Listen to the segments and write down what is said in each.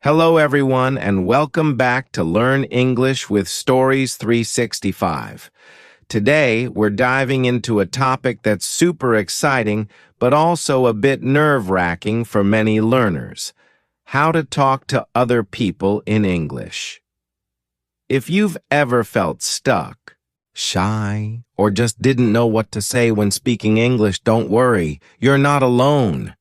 Hello, everyone, and welcome back to Learn English with Stories 365. Today, we're diving into a topic that's super exciting, but also a bit nerve-wracking for many learners: how to talk to other people in English. If you've ever felt stuck, shy, or just didn't know what to say when speaking English, don't worry, you're not alone.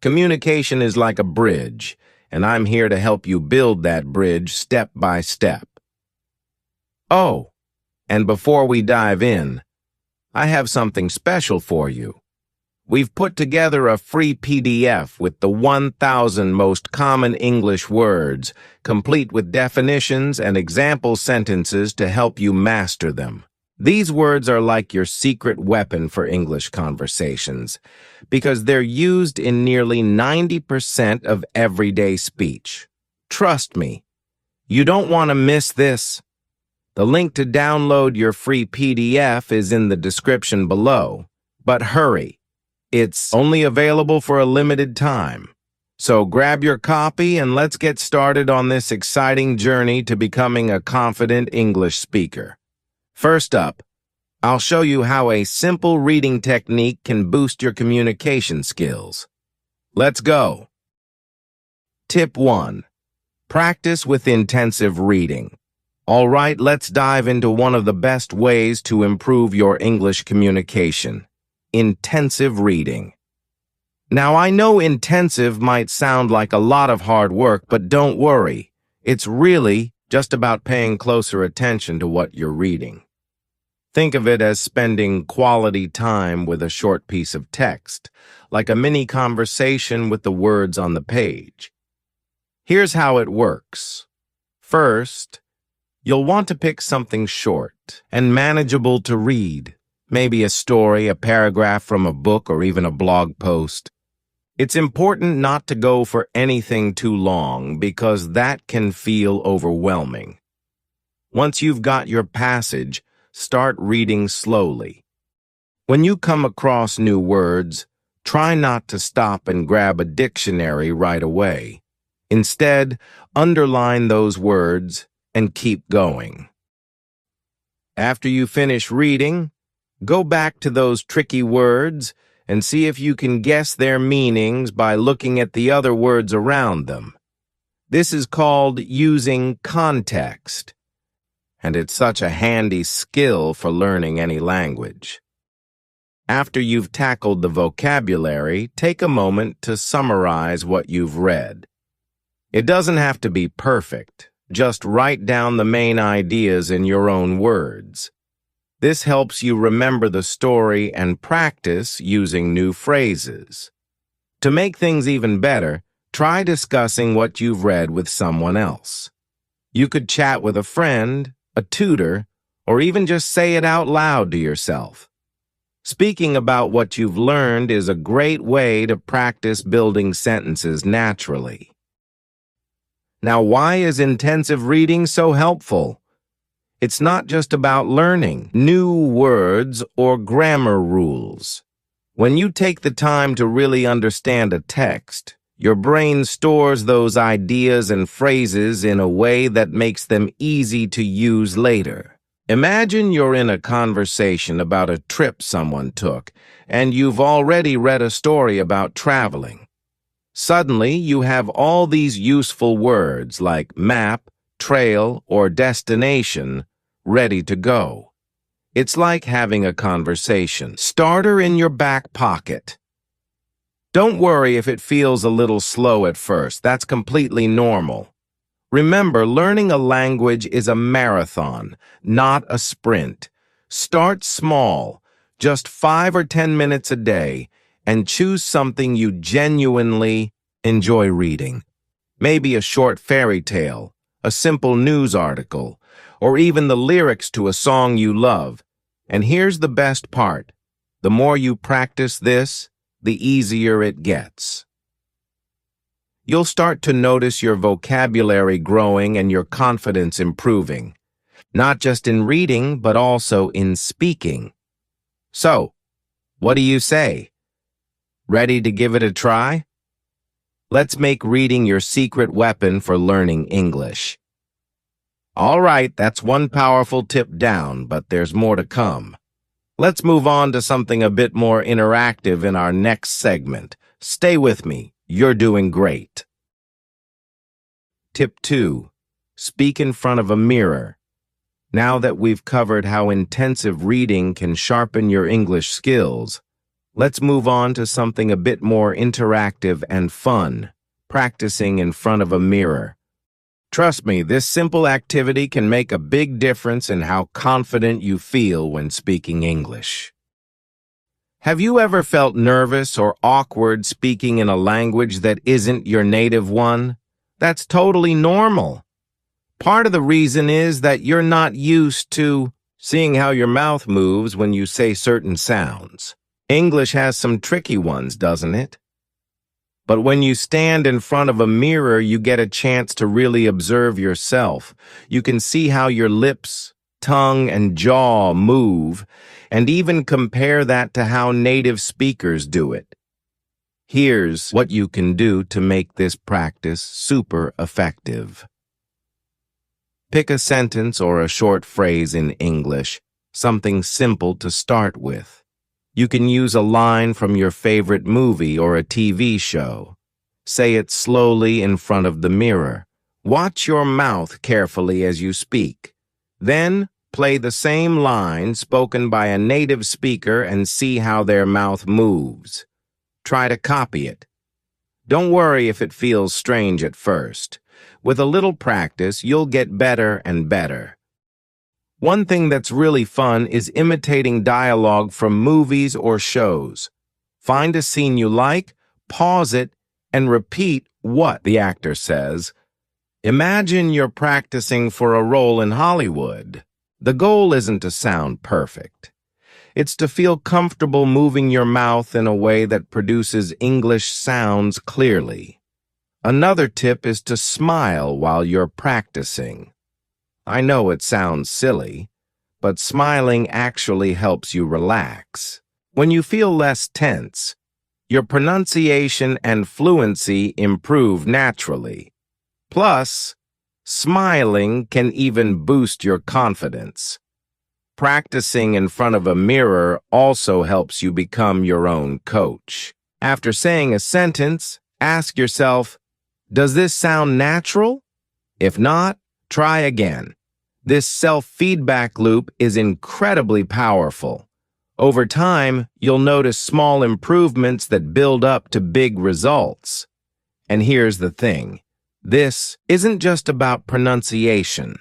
Communication is like a bridge, and I'm here to help you build that bridge step by step. Oh, and before we dive in, I have something special for you. We've put together a free PDF with the 1,000 most common English words, complete with definitions and example sentences to help you master them. These words are like your secret weapon for English conversations, because they're used in nearly 90% of everyday speech. Trust me, you don't want to miss this. The link to download your free PDF is in the description below, but hurry. It's only available for a limited time. So grab your copy and let's get started on this exciting journey to becoming a confident English speaker. First up, I'll show you how a simple reading technique can boost your communication skills. Let's go. Tip 1. Practice with intensive reading. All right, let's dive into one of the best ways to improve your English communication: intensive reading. Now, I know intensive might sound like a lot of hard work, but don't worry. It's really just about paying closer attention to what you're reading. Think of it as spending quality time with a short piece of text, like a mini conversation with the words on the page. Here's how it works. First, you'll want to pick something short and manageable to read, maybe a story, a paragraph from a book, or even a blog post. It's important not to go for anything too long because that can feel overwhelming. Once you've got your passage, start reading slowly. When you come across new words, try not to stop and grab a dictionary right away. Instead, underline those words and keep going. After you finish reading, go back to those tricky words and see if you can guess their meanings by looking at the other words around them. This is called using context, and it's such a handy skill for learning any language. After you've tackled the vocabulary, take a moment to summarize what you've read. It doesn't have to be perfect. Just write down the main ideas in your own words. This helps you remember the story and practice using new phrases. To make things even better, try discussing what you've read with someone else. You could chat with a friend, a tutor, or even just say it out loud to yourself. Speaking about what you've learned is a great way to practice building sentences naturally. Now, why is intensive reading so helpful? It's not just about learning new words or grammar rules. When you take the time to really understand a text, your brain stores those ideas and phrases in a way that makes them easy to use later. Imagine you're in a conversation about a trip someone took, and you've already read a story about traveling. Suddenly, you have all these useful words like map, trail, or destination ready to go. It's like having a conversation starter in your back pocket. Don't worry if it feels a little slow at first. That's completely normal. Remember, learning a language is a marathon, not a sprint. Start small, just 5 or 10 minutes a day, and choose something you genuinely enjoy reading. Maybe a short fairy tale, a simple news article, or even the lyrics to a song you love. And here's the best part: the more you practice this, the easier it gets. You'll start to notice your vocabulary growing and your confidence improving, not just in reading, but also in speaking. So, what do you say? Ready to give it a try? Let's make reading your secret weapon for learning English. All right, that's one powerful tip down, but there's more to come. Let's move on to something a bit more interactive in our next segment. Stay with me. You're doing great. Tip 2. Speak in front of a mirror. Now that we've covered how intensive reading can sharpen your English skills, let's move on to something a bit more interactive and fun, practicing in front of a mirror. Trust me, this simple activity can make a big difference in how confident you feel when speaking English. Have you ever felt nervous or awkward speaking in a language that isn't your native one? That's totally normal. Part of the reason is that you're not used to seeing how your mouth moves when you say certain sounds. English has some tricky ones, doesn't it? But when you stand in front of a mirror, you get a chance to really observe yourself. You can see how your lips, tongue, and jaw move, and even compare that to how native speakers do it. Here's what you can do to make this practice super effective. Pick a sentence or a short phrase in English, something simple to start with. You can use a line from your favorite movie or a TV show. Say it slowly in front of the mirror. Watch your mouth carefully as you speak. Then, play the same line spoken by a native speaker and see how their mouth moves. Try to copy it. Don't worry if it feels strange at first. With a little practice, you'll get better and better. One thing that's really fun is imitating dialogue from movies or shows. Find a scene you like, pause it, and repeat what the actor says. Imagine you're practicing for a role in Hollywood. The goal isn't to sound perfect. It's to feel comfortable moving your mouth in a way that produces English sounds clearly. Another tip is to smile while you're practicing. I know it sounds silly, but smiling actually helps you relax. When you feel less tense, your pronunciation and fluency improve naturally. Plus, smiling can even boost your confidence. Practicing in front of a mirror also helps you become your own coach. After saying a sentence, ask yourself, does this sound natural? If not, try again. This self-feedback loop is incredibly powerful. Over time, you'll notice small improvements that build up to big results. And here's the thing. This isn't just about pronunciation.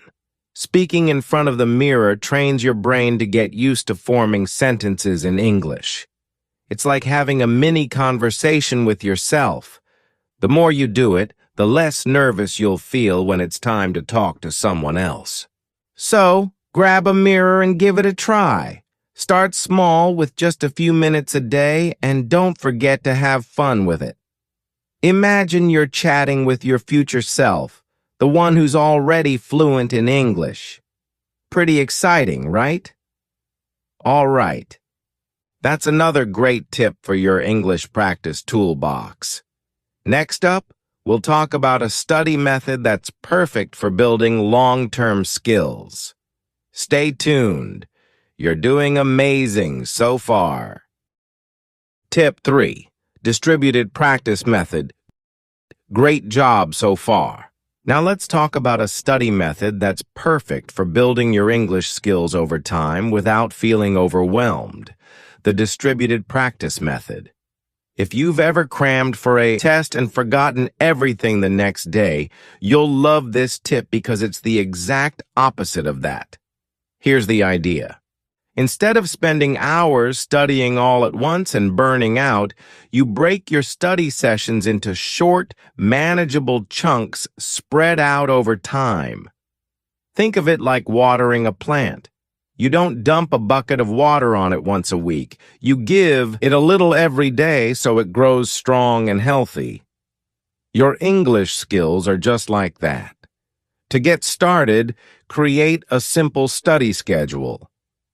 Speaking in front of the mirror trains your brain to get used to forming sentences in English. It's like having a mini conversation with yourself. The more you do it, the less nervous you'll feel when it's time to talk to someone else. So, grab a mirror and give it a try. Start small with just a few minutes a day, and don't forget to have fun with it. Imagine you're chatting with your future self, the one who's already fluent in English. Pretty exciting, right? All right. That's another great tip for your English practice toolbox. Next up, we'll talk about a study method that's perfect for building long-term skills. Stay tuned. You're doing amazing so far. Tip 3. Distributed practice method. Great job so far. Now let's talk about a study method that's perfect for building your English skills over time without feeling overwhelmed. The distributed practice method. If you've ever crammed for a test and forgotten everything the next day, you'll love this tip because it's the exact opposite of that. Here's the idea. Instead of spending hours studying all at once and burning out, you break your study sessions into short, manageable chunks spread out over time. Think of it like watering a plant. You don't dump a bucket of water on it once a week. You give it a little every day so it grows strong and healthy. Your English skills are just like that. To get started, create a simple study schedule.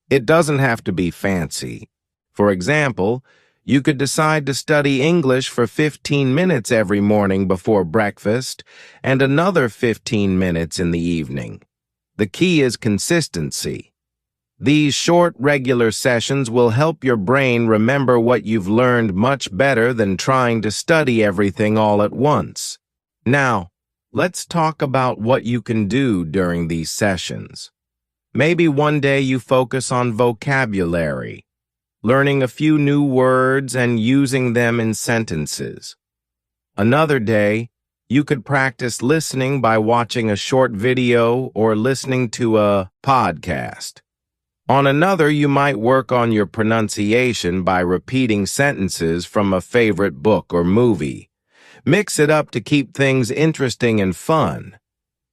It doesn't have to be fancy. For example, You could decide to study English for 15 minutes every morning before breakfast and another 15 minutes in the evening. The key is consistency. These short, regular sessions will help your brain remember what you've learned much better than trying to study everything all at once. Now, let's talk about what you can do during these sessions. Maybe one day you focus on vocabulary, learning a few new words and using them in sentences. Another day, you could practice listening by watching a short video or listening to a podcast. On another, you might work on your pronunciation by repeating sentences from a favorite book or movie. Mix it up to keep things interesting and fun.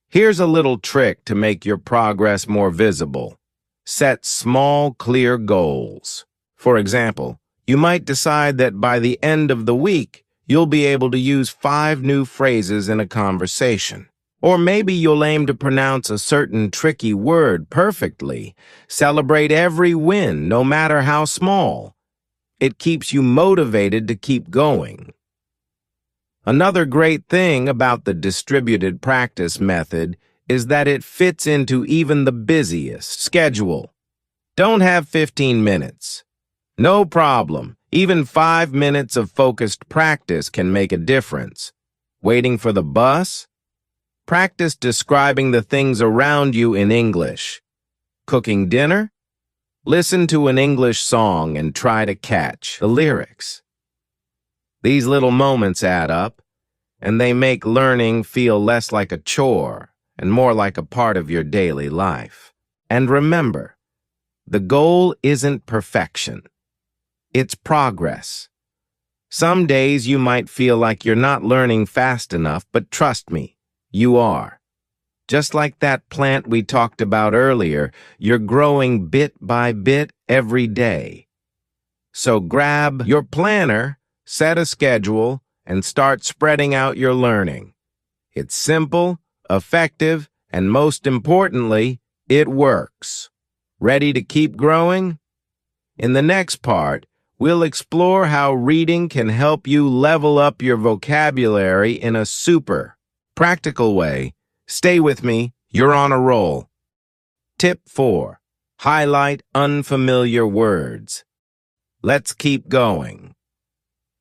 Here's a little trick to make your progress more visible. Set small, clear goals. For example, you might decide that by the end of the week, you'll be able to use 5 new phrases in a conversation. Or maybe you'll aim to pronounce a certain tricky word perfectly. Celebrate every win, no matter how small. It keeps you motivated to keep going. Another great thing about the distributed practice method is that it fits into even the busiest schedule. Don't have 15 minutes. No problem. Even 5 minutes of focused practice can make a difference. Waiting for the bus? Practice describing the things around you in English. Cooking dinner? Listen to an English song and try to catch the lyrics. These little moments add up, and they make learning feel less like a chore and more like a part of your daily life. And remember, the goal isn't perfection. It's progress. Some days you might feel like you're not learning fast enough, but trust me, you are. Just like that plant we talked about earlier, you're growing bit by bit every day. So grab your planner, set a schedule, and start spreading out your learning. It's simple, effective, and most importantly, it works. Ready to keep growing? In the next part, we'll explore how reading can help you level up your vocabulary in a super practical way. Stay with me, you're on a roll. Tip 4. Highlight unfamiliar words. Let's keep going.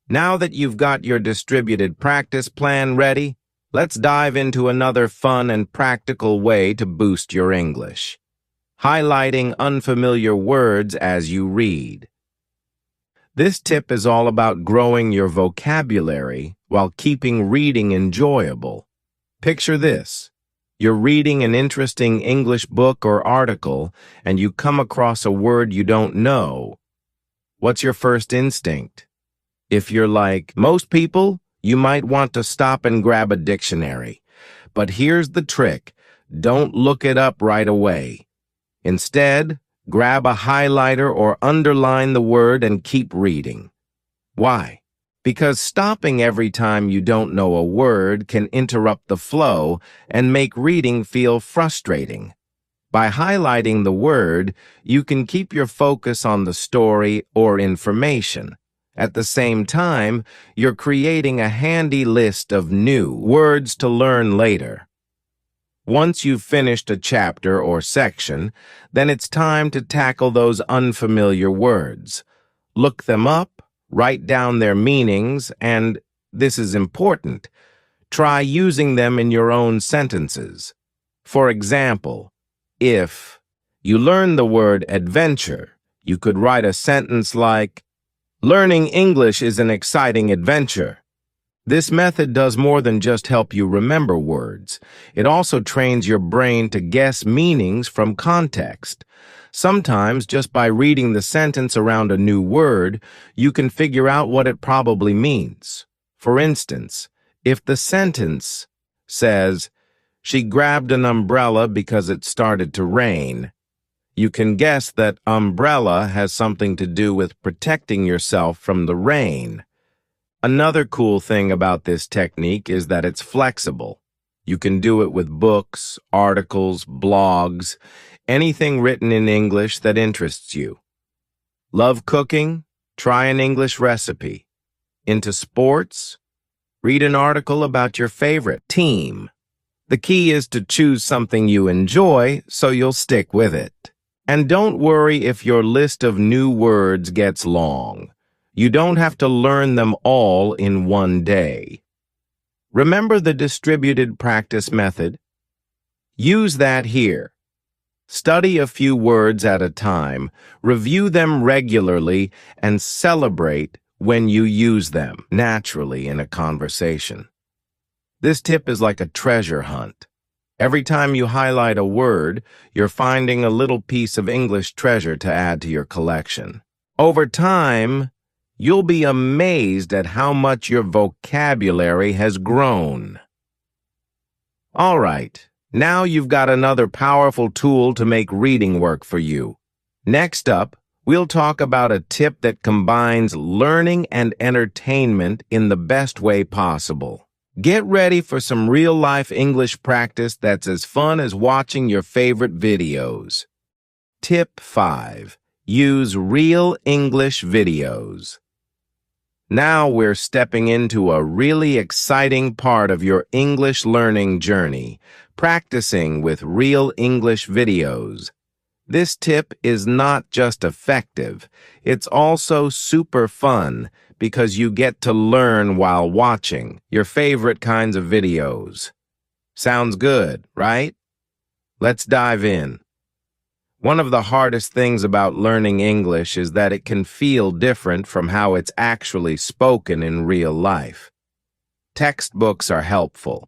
Now that you've got your distributed practice plan ready, let's dive into another fun and practical way to boost your English. Highlighting unfamiliar words as you read. This tip is all about growing your vocabulary while keeping reading enjoyable. Picture this. You're reading an interesting English book or article, and you come across a word you don't know. What's your first instinct? If you're like most people, you might want to stop and grab a dictionary. But here's the trick. Don't look it up right away. Instead, grab a highlighter or underline the word and keep reading. Why? Because stopping every time you don't know a word can interrupt the flow and make reading feel frustrating. By highlighting the word, you can keep your focus on the story or information. At the same time, you're creating a handy list of new words to learn later. Once you've finished a chapter or section, then it's time to tackle those unfamiliar words. Look them up, write down their meanings, and, this is important, try using them in your own sentences. For example, if you learn the word adventure, you could write a sentence like, "Learning English is an exciting adventure." This method does more than just help you remember words. It also trains your brain to guess meanings from context. Sometimes, just by reading the sentence around a new word, you can figure out what it probably means. For instance, if the sentence says, "She grabbed an umbrella because it started to rain," you can guess that umbrella has something to do with protecting yourself from the rain. Another cool thing about this technique is that it's flexible. You can do it with books, articles, blogs, anything written in English that interests you. Love cooking? Try an English recipe. Into sports? Read an article about your favorite team. The key is to choose something you enjoy so you'll stick with it. And don't worry if your list of new words gets long. You don't have to learn them all in one day. Remember the distributed practice method? Use that here. Study a few words at a time, review them regularly, and celebrate when you use them naturally in a conversation. This tip is like a treasure hunt. Every time you highlight a word, you're finding a little piece of English treasure to add to your collection. Over time, you'll be amazed at how much your vocabulary has grown. All right, now you've got another powerful tool to make reading work for you. Next up, we'll talk about a tip that combines learning and entertainment in the best way possible. Get ready for some real-life English practice that's as fun as watching your favorite videos. Tip 5. Use real English videos. Now we're stepping into a really exciting part of your English learning journey, practicing with real English videos. This tip is not just effective, it's also super fun because you get to learn while watching your favorite kinds of videos. Sounds good, right? Let's dive in. One of the hardest things about learning English is that it can feel different from how it's actually spoken in real life. Textbooks are helpful,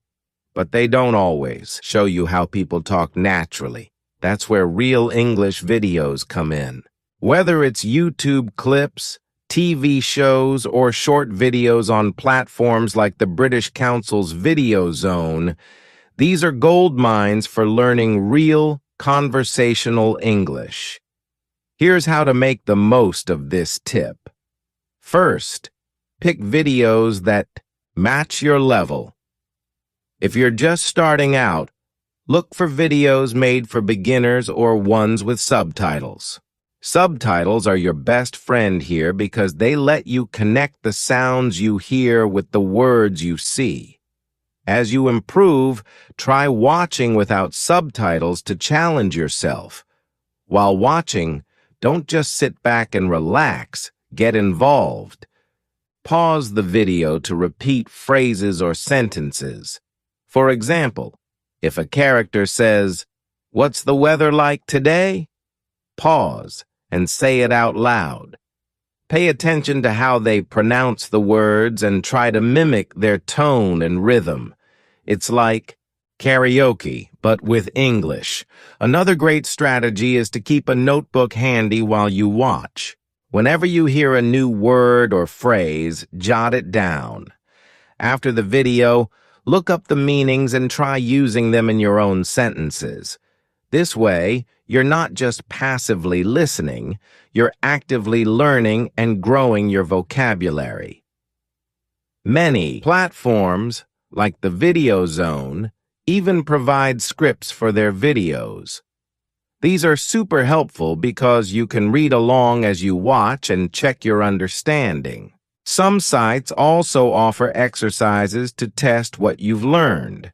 but they don't always show you how people talk naturally. That's where real English videos come in. Whether it's YouTube clips, TV shows, or short videos on platforms like the British Council's Video Zone, these are gold mines for learning real, conversational English. Here's how to make the most of this tip. First, pick videos that match your level. If you're just starting out, look for videos made for beginners or ones with subtitles. Subtitles are your best friend here because they let you connect the sounds you hear with the words you see. As you improve, try watching without subtitles to challenge yourself. While watching, don't just sit back and relax, get involved. Pause the video to repeat phrases or sentences. For example, if a character says, "What's the weather like today?" Pause and say it out loud. Pay attention to how they pronounce the words and try to mimic their tone and rhythm. It's like karaoke, but with English. Another great strategy is to keep a notebook handy while you watch. Whenever you hear a new word or phrase, jot it down. After the video, look up the meanings and try using them in your own sentences. This way, you're not just passively listening, you're actively learning and growing your vocabulary. Many platforms, like the Video Zone, even provide scripts for their videos. These are super helpful because you can read along as you watch and check your understanding. Some sites also offer exercises to test what you've learned.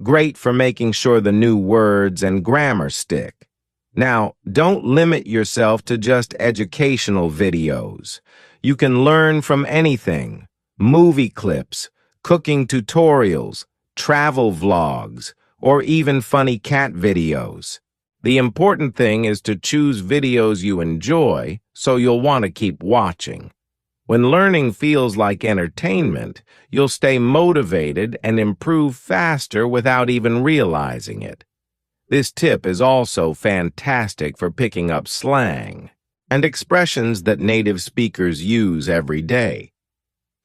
Great for making sure the new words and grammar stick. Now, don't limit yourself to just educational videos. You can learn from anything: movie clips, cooking tutorials, travel vlogs, or even funny cat videos. The important thing is to choose videos you enjoy so you'll want to keep watching. When learning feels like entertainment, you'll stay motivated and improve faster without even realizing it. This tip is also fantastic for picking up slang and expressions that native speakers use every day.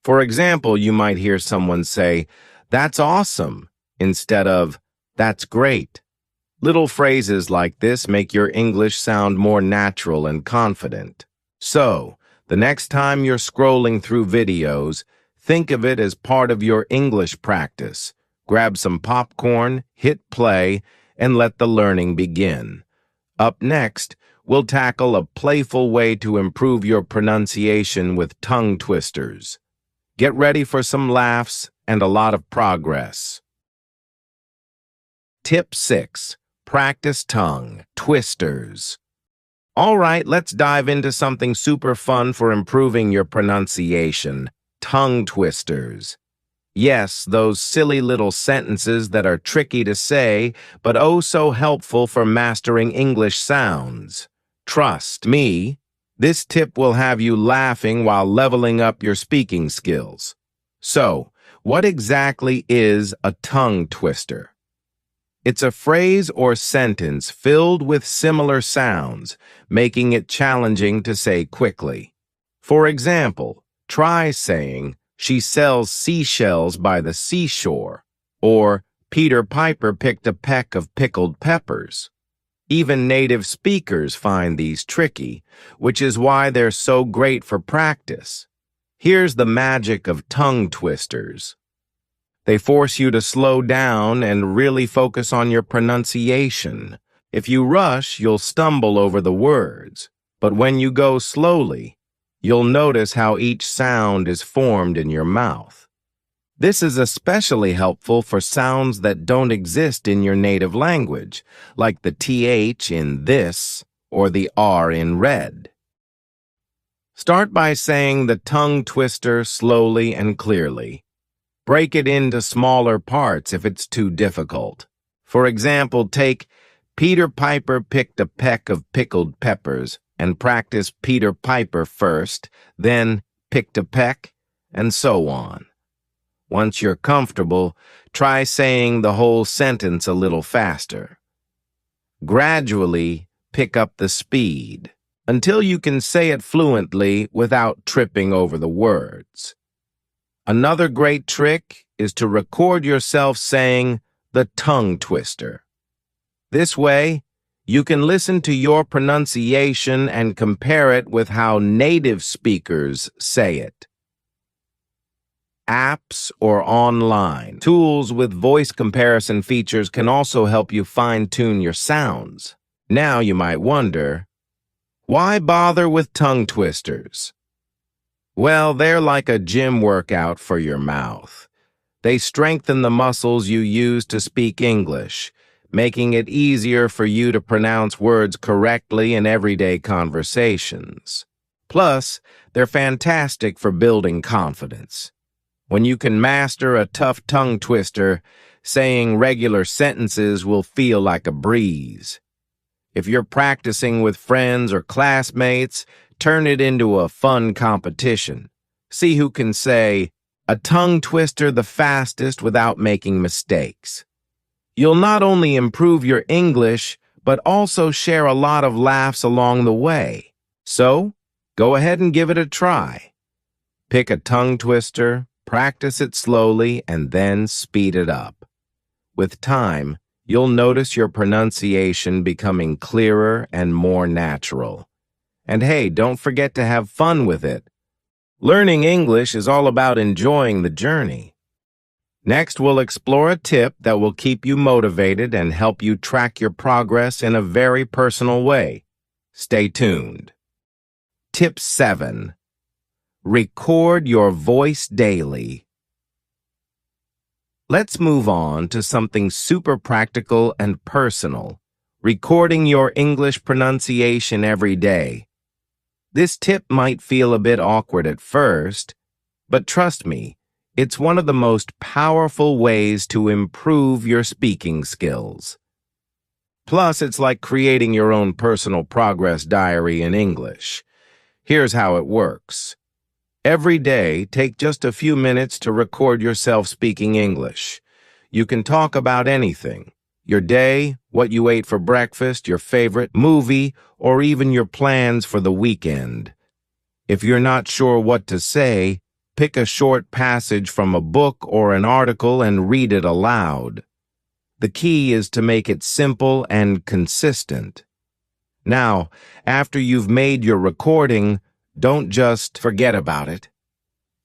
For example, you might hear someone say, "That's awesome," instead of, "That's great." Little phrases like this make your English sound more natural and confident. So, the next time you're scrolling through videos, think of it as part of your English practice. Grab some popcorn, hit play, and let the learning begin. Up next, we'll tackle a playful way to improve your pronunciation with tongue twisters. Get ready for some laughs and a lot of progress. Tip 6. Practice tongue twisters. All right, let's dive into something super fun for improving your pronunciation. Tongue twisters. Yes, those silly little sentences that are tricky to say, but oh so helpful for mastering English sounds. Trust me, this tip will have you laughing while leveling up your speaking skills. So, what exactly is a tongue twister? It's a phrase or sentence filled with similar sounds, making it challenging to say quickly. For example, try saying, "She sells seashells by the seashore," or "Peter Piper picked a peck of pickled peppers." Even native speakers find these tricky, which is why they're so great for practice. Here's the magic of tongue twisters. They force you to slow down and really focus on your pronunciation. If you rush, you'll stumble over the words, but when you go slowly, you'll notice how each sound is formed in your mouth. This is especially helpful for sounds that don't exist in your native language, like the TH in this or the R in red. Start by saying the tongue twister slowly and clearly. Break it into smaller parts if it's too difficult. For example, take "Peter Piper picked a peck of pickled peppers" and practice "Peter Piper" first, then "picked a peck," and so on. Once you're comfortable, try saying the whole sentence a little faster. Gradually, pick up the speed until you can say it fluently without tripping over the words. Another great trick is to record yourself saying the tongue twister. This way, you can listen to your pronunciation and compare it with how native speakers say it. Apps or online tools with voice comparison features can also help you fine-tune your sounds. Now you might wonder, why bother with tongue twisters? Well, they're like a gym workout for your mouth. They strengthen the muscles you use to speak English, making it easier for you to pronounce words correctly in everyday conversations. Plus, they're fantastic for building confidence. When you can master a tough tongue twister, saying regular sentences will feel like a breeze. If you're practicing with friends or classmates, turn it into a fun competition. See who can say a tongue twister the fastest without making mistakes. You'll not only improve your English, but also share a lot of laughs along the way. So, go ahead and give it a try. Pick a tongue twister, practice it slowly, and then speed it up. With time, you'll notice your pronunciation becoming clearer and more natural. And hey, don't forget to have fun with it. Learning English is all about enjoying the journey. Next, we'll explore a tip that will keep you motivated and help you track your progress in a very personal way. Stay tuned. Tip 7. Record your voice daily. Let's move on to something super practical and personal, recording your English pronunciation every day. This tip might feel a bit awkward at first, but trust me, it's one of the most powerful ways to improve your speaking skills. Plus, it's like creating your own personal progress diary in English. Here's how it works. Every day, take just a few minutes to record yourself speaking English. You can talk about anything: your day, what you ate for breakfast, your favorite movie, or even your plans for the weekend. If you're not sure what to say, pick a short passage from a book or an article and read it aloud. The key is to make it simple and consistent. Now, after you've made your recording, don't just forget about it.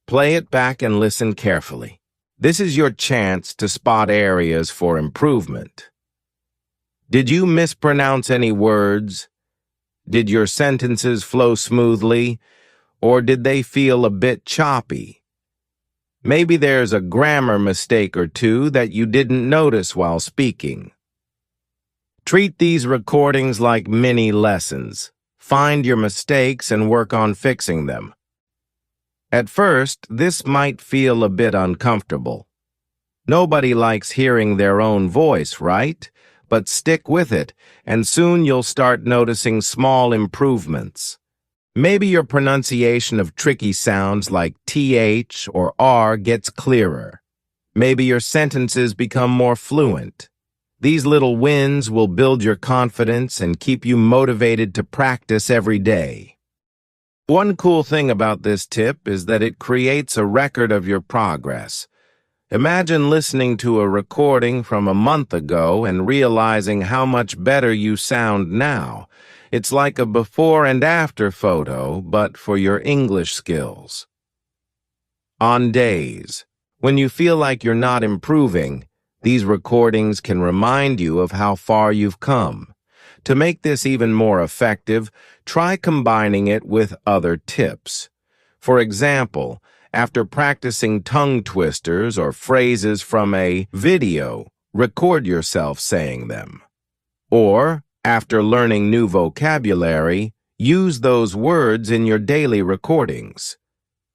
Play it back and listen carefully. This is your chance to spot areas for improvement. Did you mispronounce any words? Did your sentences flow smoothly, or did they feel a bit choppy? Maybe there's a grammar mistake or two that you didn't notice while speaking. Treat these recordings like mini lessons. Find your mistakes and work on fixing them. At first, this might feel a bit uncomfortable. Nobody likes hearing their own voice, right? But stick with it, and soon you'll start noticing small improvements. Maybe your pronunciation of tricky sounds like TH or R gets clearer. Maybe your sentences become more fluent. These little wins will build your confidence and keep you motivated to practice every day. One cool thing about this tip is that it creates a record of your progress. Imagine listening to a recording from a month ago and realizing how much better you sound now. It's like a before and after photo, but for your English skills. On days when you feel like you're not improving, these recordings can remind you of how far you've come. To make this even more effective, try combining it with other tips. For example, after practicing tongue twisters or phrases from a video, record yourself saying them. Or, after learning new vocabulary, use those words in your daily recordings.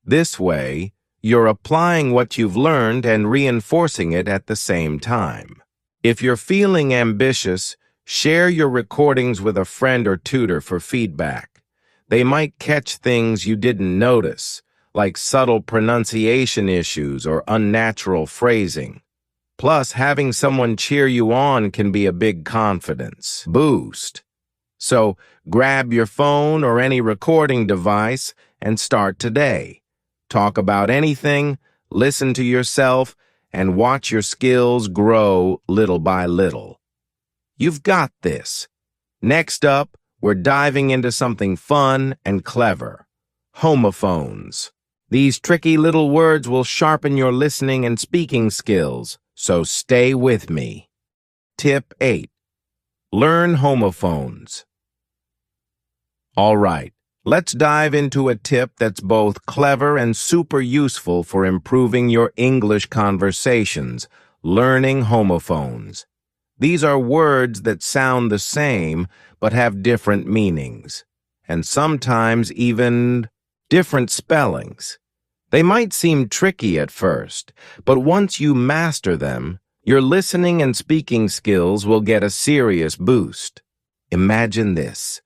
This way, you're applying what you've learned and reinforcing it at the same time. If you're feeling ambitious, share your recordings with a friend or tutor for feedback. They might catch things you didn't notice, like subtle pronunciation issues or unnatural phrasing. Plus, having someone cheer you on can be a big confidence boost. So, grab your phone or any recording device and start today. Talk about anything, listen to yourself, and watch your skills grow little by little. You've got this. Next up, we're diving into something fun and clever. Homophones. These tricky little words will sharpen your listening and speaking skills, so stay with me. Tip 8. Learn homophones. All right, let's dive into a tip that's both clever and super useful for improving your English conversations, learning homophones. These are words that sound the same but have different meanings, and sometimes even different spellings. They might seem tricky at first, but once you master them, your listening and speaking skills will get a serious boost. Imagine this.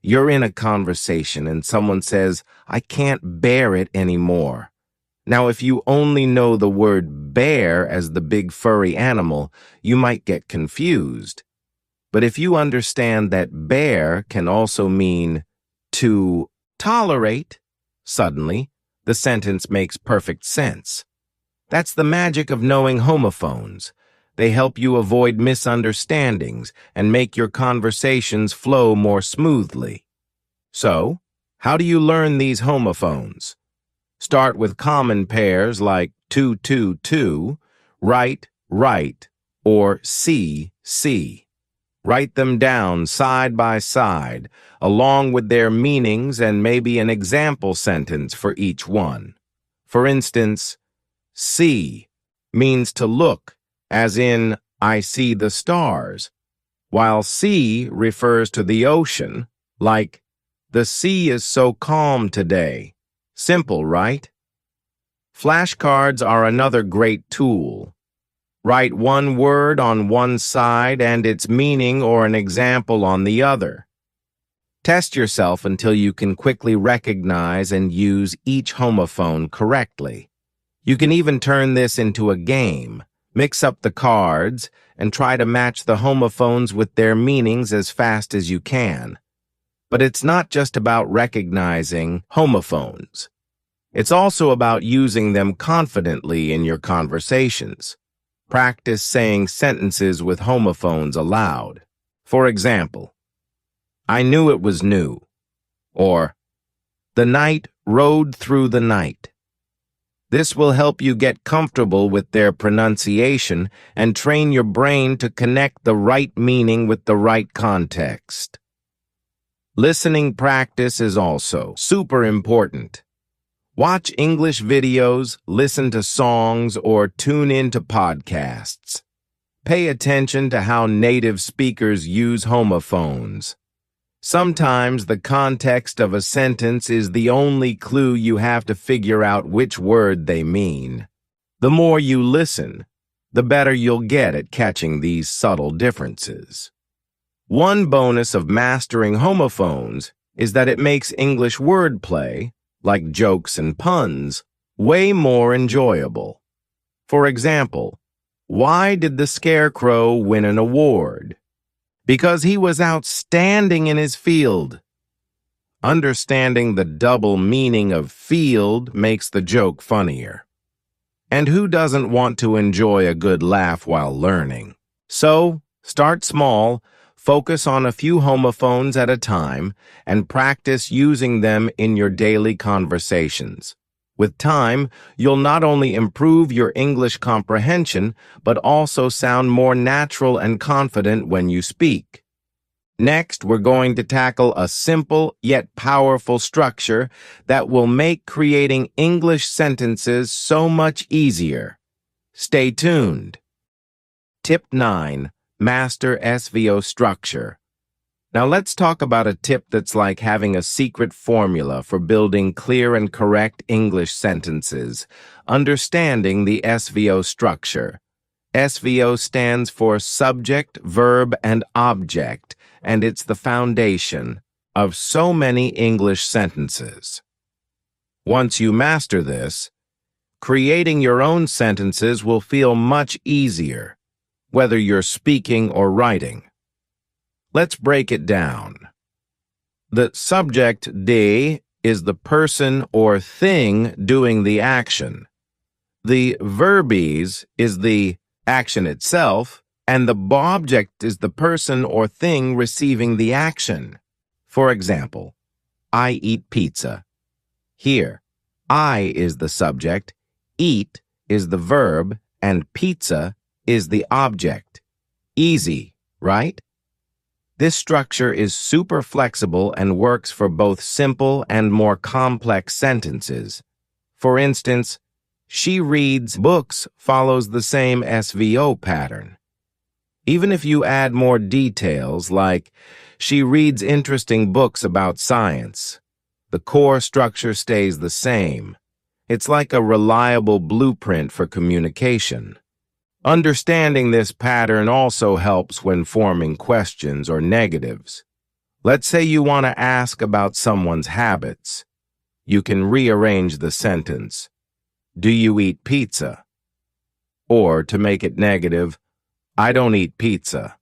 You're in a conversation and someone says, "I can't bear it anymore." Now, if you only know the word bear as the big furry animal, you might get confused. But if you understand that bear can also mean to tolerate, suddenly, the sentence makes perfect sense. That's the magic of knowing homophones. They help you avoid misunderstandings and make your conversations flow more smoothly. So, how do you learn these homophones? Start with common pairs like to, right, or see. Write them down side by side, along with their meanings and maybe an example sentence for each one. For instance, see means to look, as in, I see the stars, while sea refers to the ocean, like, the sea is so calm today. Simple, right? Flashcards are another great tool. Write one word on one side and its meaning or an example on the other. Test yourself until you can quickly recognize and use each homophone correctly. You can even turn this into a game. Mix up the cards and try to match the homophones with their meanings as fast as you can. But it's not just about recognizing homophones. It's also about using them confidently in your conversations. Practice saying sentences with homophones aloud. For example, I knew it was new, or the night rode through the night. This will help you get comfortable with their pronunciation and train your brain to connect the right meaning with the right context. Listening practice is also super important. Watch English videos, listen to songs, or tune into podcasts. Pay attention to how native speakers use homophones. Sometimes the context of a sentence is the only clue you have to figure out which word they mean. The more you listen, the better you'll get at catching these subtle differences. One bonus of mastering homophones is that it makes English wordplay, like jokes and puns, way more enjoyable. For example, why did the Scarecrow win an award? Because he was outstanding in his field. Understanding the double meaning of field makes the joke funnier. And who doesn't want to enjoy a good laugh while learning? So, start small, focus on a few homophones at a time, and practice using them in your daily conversations. With time, you'll not only improve your English comprehension, but also sound more natural and confident when you speak. Next, we're going to tackle a simple yet powerful structure that will make creating English sentences so much easier. Stay tuned. Tip 9. Master SVO Structure. Now let's talk about a tip that's like having a secret formula for building clear and correct English sentences, understanding the SVO structure. SVO stands for subject, verb, and object, and it's the foundation of so many English sentences. Once you master this, creating your own sentences will feel much easier, whether you're speaking or writing. Let's break it down. The subject, de, is the person or thing doing the action. The verbes is the action itself, and the object is the person or thing receiving the action. For example, I eat pizza. Here, I is the subject, eat is the verb, and pizza is the object. Easy, right? This structure is super flexible and works for both simple and more complex sentences. For instance, she reads books follows the same SVO pattern. Even if you add more details like, she reads interesting books about science, the core structure stays the same. It's like a reliable blueprint for communication. Understanding this pattern also helps when forming questions or negatives. Let's say you want to ask about someone's habits. You can rearrange the sentence, do you eat pizza? Or, to make it negative, I don't eat pizza.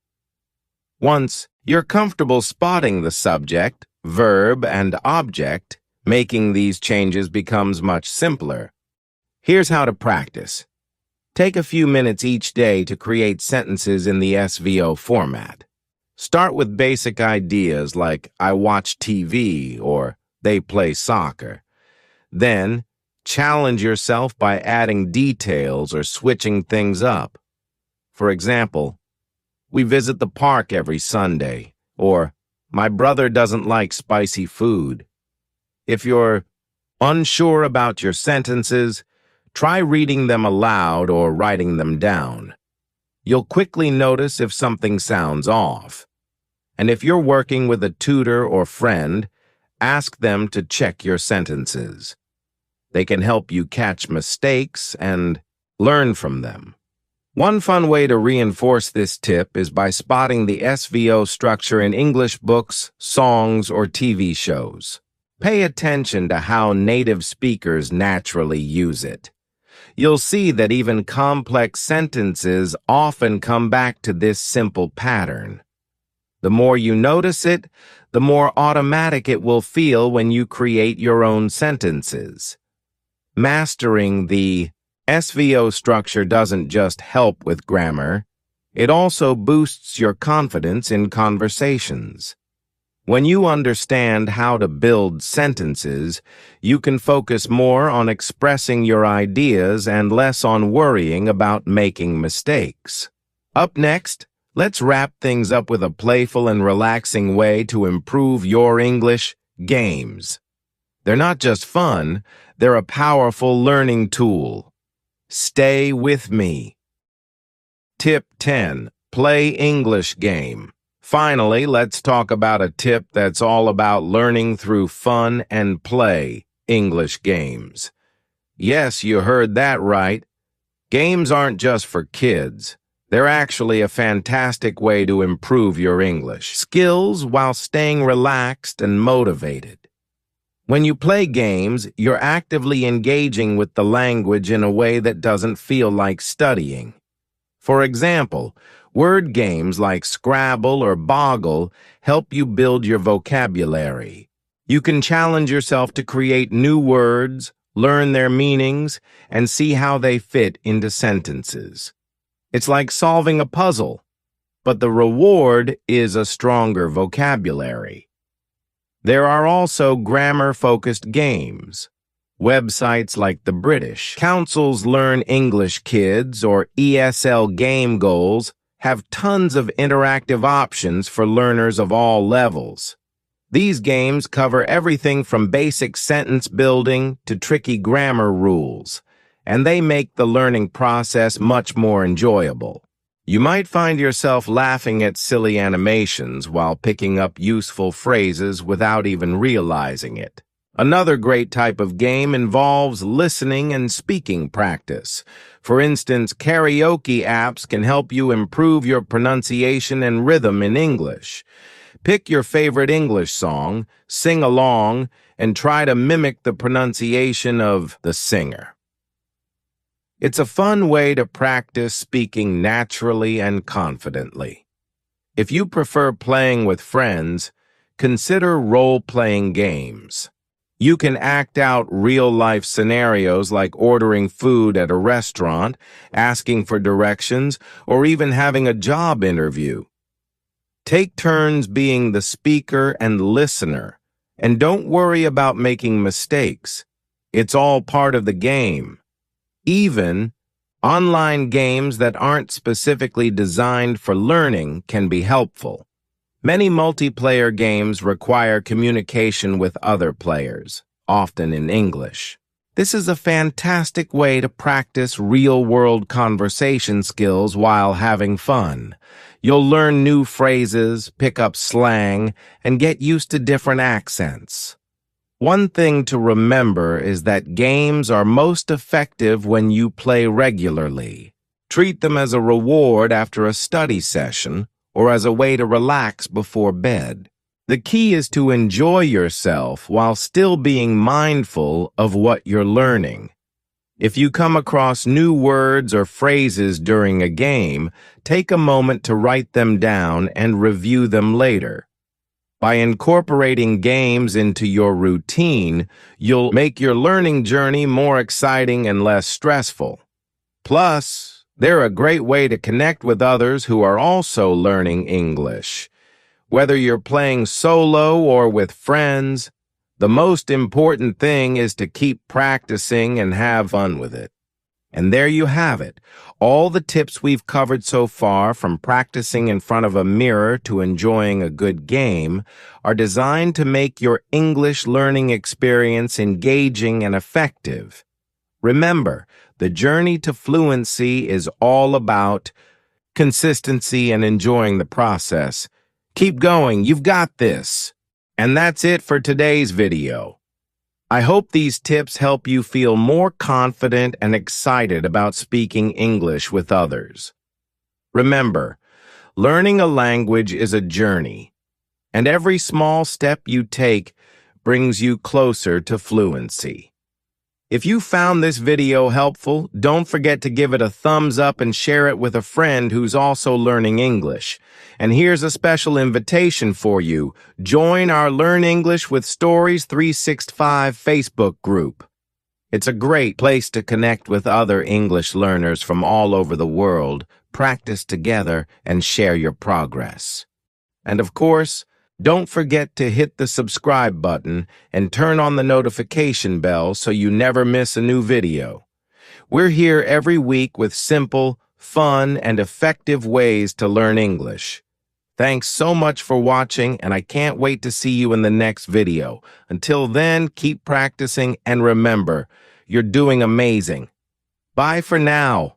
Once you're comfortable spotting the subject, verb, and object, making these changes becomes much simpler. Here's how to practice. Take a few minutes each day to create sentences in the SVO format. Start with basic ideas like, I watch TV, or they play soccer. Then, challenge yourself by adding details or switching things up. For example, we visit the park every Sunday, or my brother doesn't like spicy food. If you're unsure about your sentences, try reading them aloud or writing them down. You'll quickly notice if something sounds off. And if you're working with a tutor or friend, ask them to check your sentences. They can help you catch mistakes and learn from them. One fun way to reinforce this tip is by spotting the SVO structure in English books, songs, or TV shows. Pay attention to how native speakers naturally use it. You'll see that even complex sentences often come back to this simple pattern. The more you notice it, the more automatic it will feel when you create your own sentences. Mastering the SVO structure doesn't just help with grammar, it also boosts your confidence in conversations. When you understand how to build sentences, you can focus more on expressing your ideas and less on worrying about making mistakes. Up next, Let's wrap things up with a playful and relaxing way to improve your English: games. They're not just fun, they're a powerful learning tool. Stay with me. Tip 10. Play English game. Finally, let's talk about a tip that's all about learning through fun and play: English games. Yes, you heard that right. Games aren't just for kids. They're actually a fantastic way to improve your English skills while staying relaxed and motivated. When you play games, you're actively engaging with the language in a way that doesn't feel like studying. For example, word games like Scrabble or Boggle help you build your vocabulary. You can challenge yourself to create new words, learn their meanings, and see how they fit into sentences. It's like solving a puzzle, but the reward is a stronger vocabulary. There are also grammar-focused games. Websites like the British Council's Learn English Kids or ESL Game Goals have tons of interactive options for learners of all levels. These games cover everything from basic sentence building to tricky grammar rules, and they make the learning process much more enjoyable. You might find yourself laughing at silly animations while picking up useful phrases without even realizing it. Another great type of game involves listening and speaking practice. For instance, karaoke apps can help you improve your pronunciation and rhythm in English. Pick your favorite English song, sing along, and try to mimic the pronunciation of the singer. It's a fun way to practice speaking naturally and confidently. If you prefer playing with friends, consider role-playing games. You can act out real-life scenarios like ordering food at a restaurant, asking for directions, or even having a job interview. Take turns being the speaker and listener, and don't worry about making mistakes. It's all part of the game. Even online games that aren't specifically designed for learning can be helpful. Many multiplayer games require communication with other players, often in English. This is a fantastic way to practice real-world conversation skills while having fun. You'll learn new phrases, pick up slang, and get used to different accents. One thing to remember is that games are most effective when you play regularly. Treat them as a reward after a study session or as a way to relax before bed. The key is to enjoy yourself while still being mindful of what you're learning. If you come across new words or phrases during a game, take a moment to write them down and review them later. By incorporating games into your routine, you'll make your learning journey more exciting and less stressful. Plus, they're a great way to connect with others who are also learning English. Whether you're playing solo or with friends, the most important thing is to keep practicing and have fun with it. And there you have it. All the tips we've covered so far, from practicing in front of a mirror to enjoying a good game, are designed to make your English learning experience engaging and effective. Remember, the journey to fluency is all about consistency and enjoying the process. Keep going, you've got this. And that's it for today's video. I hope these tips help you feel more confident and excited about speaking English with others. Remember, learning a language is a journey, and every small step you take brings you closer to fluency. If you found this video helpful, don't forget to give it a thumbs up and share it with a friend who's also learning English. And here's a special invitation for you. Join our Learn English with Stories 365 Facebook group. It's a great place to connect with other English learners from all over the world, practice together, and share your progress. And of course, don't forget to hit the subscribe button and turn on the notification bell so you never miss a new video. We're here every week with simple, fun, and effective ways to learn English. Thanks so much for watching, and I can't wait to see you in the next video. Until then, keep practicing, and remember, you're doing amazing. Bye for now.